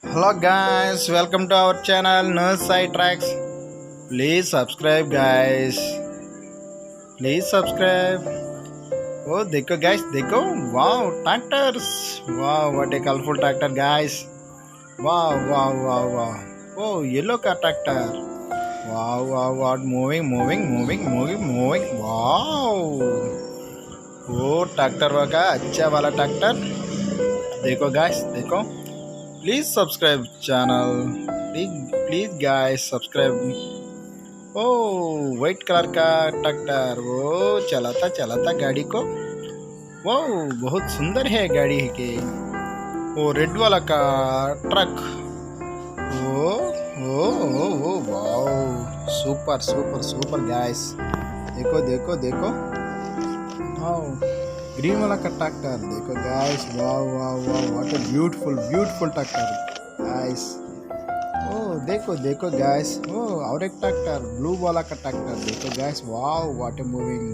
Hello guys, welcome to our channel No Side Tracks. Please subscribe guys. Please subscribe. Oh देखो guys, देखो. Wow, tractors. Wow, what a colorful tractor guys. Wow, wow, wow, wow. Oh, yellow car tractor. Wow, wow, wow. Moving. Wow. Oh, tractor का अच्छा वाला tractor. देखो guys, देखो. Please subscribe channel. Please guys subscribe. ओ white colour का tractor वो चलाता गाड़ी को. वो बहुत सुंदर है गाड़ी के. वो रेड वाला का truck. Oh oh wow. Super guys. देखो. वाओ. ग्रीन वाला का ट्रैक्टर देखो guys. Wow what a beautiful tractor guys. Oh देखो गाइस. ओ और एक ट्रैक्टर ब्लू वाला का ट्रैक्टर देखो guys. Wow what a moving.